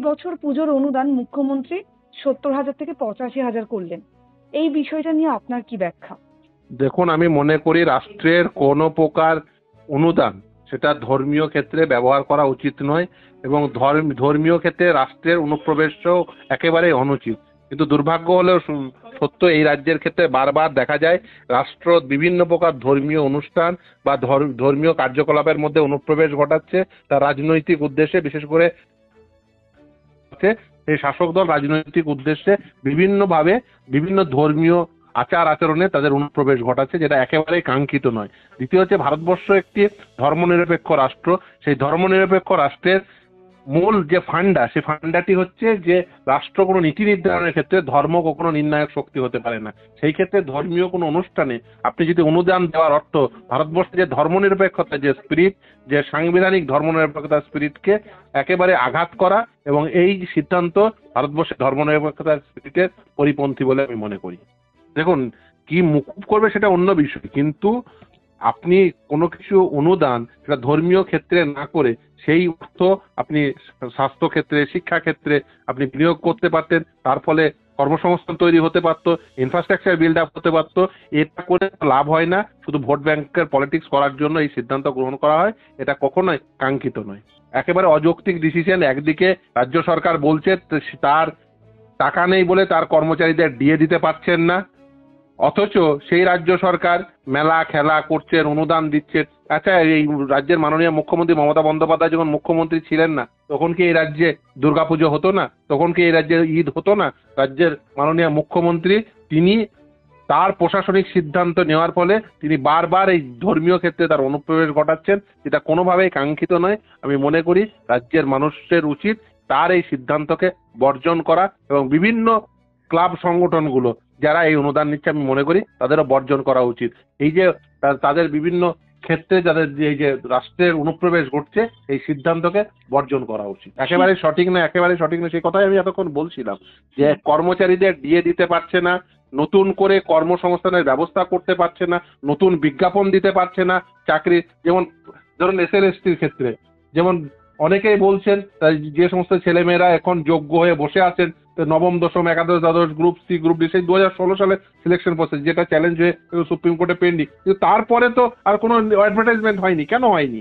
বছর পুজোর অনুদান মুখ্যমন্ত্রী 70,000 থেকে 85,000 করলেন। এই বিষয়টা নিয়ে আপনার কি ব্যাখ্যা? দেখুন, আমি মনে করি রাষ্ট্রের কোনো প্রকার অনুদান সেটা ধর্মীয় ক্ষেত্রে ব্যবহার করা উচিত নয়, এবং ধর্মীয় ক্ষেত্রে রাষ্ট্রের অনুপ্রবেশও একেবারেই অনুচিত। কিন্তু দুর্ভাগ্য হলেও সত্য, এই রাজ্যের ক্ষেত্রে বারবার দেখা যায় রাষ্ট্র বিভিন্ন প্রকার ধর্মীয় অনুষ্ঠান বা ধর্মীয় কার্যকলাপের মধ্যে অনুপ্রবেশ ঘটাচ্ছে তার রাজনৈতিক উদ্দেশ্যে। বিশেষ করে সেই শাসক দল রাজনৈতিক উদ্দেশ্যে বিভিন্নভাবে বিভিন্ন ধর্মীয় আচার আচরণে তাদের অনুপ্রবেশ ঘটাচ্ছে, যেটা একেবারেই কাঙ্ক্ষিত নয়। দ্বিতীয় হচ্ছে, ভারতবর্ষ একটি ধর্মনিরপেক্ষ রাষ্ট্র। সেই ধর্মনিরপেক্ষ রাষ্ট্রের মূল যে ফান্ডা, সেই ফান্ডাটি হচ্ছে যে রাষ্ট্র কোনো নীতি নির্ধারণের ক্ষেত্রে ধর্ম কখনো নির্ণায়ক শক্তি হতে পারে না। সেই ক্ষেত্রে ধর্মীয় কোনো অনুষ্ঠানে আপনি যদি অনুদান দেওয়ার অর্থ ভারতবর্ষে যে ধর্মনিরপেক্ষতা যে স্পিরিট, যে সাংবিধানিক ধর্মনিরপেক্ষতার স্পিরিটকে একেবারে আঘাত করা, এবং এই সিদ্ধান্ত ভারতবর্ষের ধর্মনিরপেক্ষতার স্পিরিটের পরিপন্থী বলে আমি মনে করি। দেখুন, কি মুকুব করবে সেটা অন্য বিষয়, কিন্তু আপনি কোনো কিছু অনুদান সেটা ধর্মীয় ক্ষেত্রে না করে সেই অর্থ আপনি স্বাস্থ্য ক্ষেত্রে, শিক্ষা ক্ষেত্রে আপনি বিনিয়োগ করতে পারতেন। তার ফলে কর্মসংস্থান তৈরি হতে পারতো, ইনফ্রাস্ট্রাকচার বিল্ড আপ হতে পারতো। এটা করে লাভ হয় না, শুধু ভোট ব্যাংকের পলিটিক্স করার জন্য এই সিদ্ধান্ত গ্রহণ করা হয়। এটা কখনোই কাঙ্ক্ষিত নয়, একেবারে অযৌক্তিক ডিসিশন। একদিকে রাজ্য সরকার বলছে তার টাকা নেই বলে তার কর্মচারীদের ডিএ দিতে পারছেন না, অথচ সেই রাজ্য সরকার মেলা খেলা করছেন, অনুদান দিচ্ছেন। আচ্ছা, এই রাজ্যের মাননীয় মুখ্যমন্ত্রী মমতা বন্দ্যোপাধ্যায় যখন মুখ্যমন্ত্রী ছিলেন না, তখন কি এই রাজ্যে দুর্গাপুজো হতো না? তখন কি এই রাজ্যে ঈদ হতো না? রাজ্যের মাননীয় মুখ্যমন্ত্রী তিনি তার প্রশাসনিক সিদ্ধান্ত নেওয়ার ফলে তিনি বারবার এই ধর্মীয় ক্ষেত্রে তার অনুপ্রবেশ ঘটাচ্ছেন, যেটা কোনোভাবেই কাঙ্ক্ষিত নয়। আমি মনে করি রাজ্যের মানুষের উচিত তার এই সিদ্ধান্তকে বর্জন করা, এবং বিভিন্ন ক্লাব সংগঠনগুলো যারা এই অনুদান নিচ্ছে আমি মনে করি তাদেরও বর্জন করা উচিত। এই যে তাদের বিভিন্ন ক্ষেত্রে যাদের এই যে রাষ্ট্রের অনুপ্রবেশ ঘটছে, এই সিদ্ধান্তকে বর্জন করা উচিত। একেবারে সঠিক না, একেবারে সঠিক না, সেই কথাই আমি এতক্ষণ বলছিলাম যে কর্মচারীদের দিয়ে দিতে পারছে না, নতুন করে কর্মসংস্থানের ব্যবস্থা করতে পারছে না, নতুন বিজ্ঞাপন দিতে পারছে না। চাকরি যেমন ধরুন এসএলএসটির ক্ষেত্রে যেমন অনেকেই বলছেন যে সমস্ত ছেলেমেয়েরা এখন যোগ্য হয়ে বসে আছেন নবম দশম একাদশ দ্বাদশ গ্রুপ সি গ্রুপ ডি, সেই 2016 সালে সিলেকশন প্রসেস যেটা চ্যালেঞ্জ হয়ে সুপ্রিম কোর্টে পেন্ডিং, কিন্তু তারপরে তো আর কোনো অ্যাডভার্টাইজমেন্ট হয়নি। কেন হয়নি?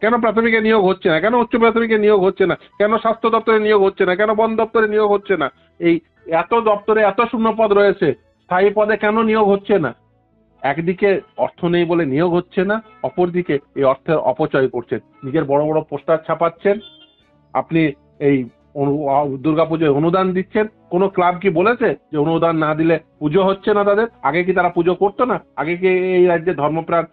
কেন প্রাথমিকে নিয়োগ হচ্ছে না? কেন উচ্চ প্রাথমিকে নিয়োগ হচ্ছে না? কেন স্বাস্থ্য দপ্তরে নিয়োগ হচ্ছে না? কেন বন দপ্তরে নিয়োগ হচ্ছে না? এই এত দপ্তরে এত শূন্য পদ রয়েছে, স্থায়ী পদে কেন নিয়োগ হচ্ছে না? একদিকে অর্থ নেই বলে নিয়োগ হচ্ছে না, অপরদিকে এই অর্থের অপচয় করছেন, নিজের বড় বড় পোস্টার ছাপাচ্ছেন। আপনি এই দুর্গাপুজোয় অনুদান দিচ্ছেন, কোনো ক্লাব কি বলেছে যে অনুদান না দিলে পুজো হচ্ছে না তাদের? আগে কি তারা পুজো করতো না? আগে কি এই রাজ্যে ধর্মপ্রাণ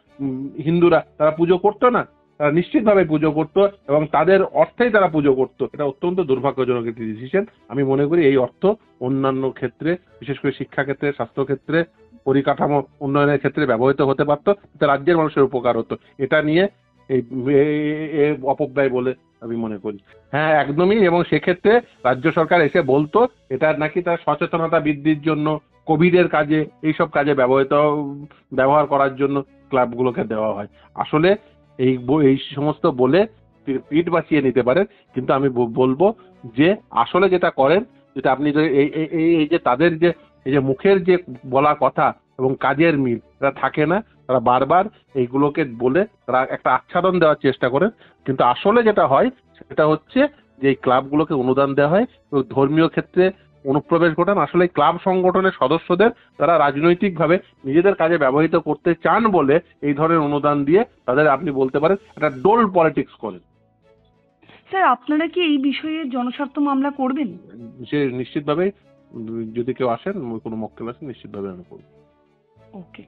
হিন্দুরা তারা পুজো করতো না? তারা নিশ্চিতভাবে পুজো করতো, এবং তাদের অর্থেই তারা পুজো করতো। এটা অত্যন্ত দুর্ভাগ্যজনক একটি ডিসিশন। আমি মনে করি এই অর্থ অন্যান্য ক্ষেত্রে, বিশেষ করে শিক্ষা ক্ষেত্রে, স্বাস্থ্য ক্ষেত্রে, পরিকাঠামো উন্নয়নের ক্ষেত্রে ব্যবহৃত হতে পারতো, তাতে রাজ্যের মানুষের উপকার হতো। এটা নিয়ে এই অপব্যয় বলে আমি মনে করি। হ্যাঁ, একদমই। এবং সেক্ষেত্রে রাজ্য সরকার এসে বলতো এটা নাকি তার সচেতনতা বৃদ্ধির জন্য, কোভিডের কাজে, এইসব কাজে ব্যবহার করার জন্য ক্লাবগুলোকে দেওয়া হয়। আসলে এই সমস্ত বলে পিঠ বাঁচিয়ে নিতে পারেন, কিন্তু আমি বলবো যে আসলে যেটা করেন, যেটা আপনি এই যে তাদের যে এই যে মুখের যে বলা কথা এবং কাজের মিল এটা থাকে না। তারা বারবার এইগুলোকে বলে তারা একটা আচ্ছাদন দেওয়ার চেষ্টা করেন, কিন্তু আসলে যেটা হয় সেটা হচ্ছে যে এই ক্লাবগুলোকে অনুদান দেওয়া হয় এবং ধর্মীয় ক্ষেত্রে অনুপ্রবেশ ঘটান আসলে ক্লাব সংগঠনের সদস্যদের, তারা রাজনৈতিকভাবে নিজেদের কাজে ব্যবহৃত করতে চান বলে এই ধরনের অনুদান দিয়ে তাদের আপনি বলতে পারেন একটা ডোল পলিটিক্স করেন। স্যার, আপনারা কি এই বিষয়ে জনস্বার্থ মামলা করবেন? সে নিশ্চিতভাবে, যদি কেউ আসেন, কোনো মক্কেল আসেন, নিশ্চিতভাবে আমি করবো। ওকে।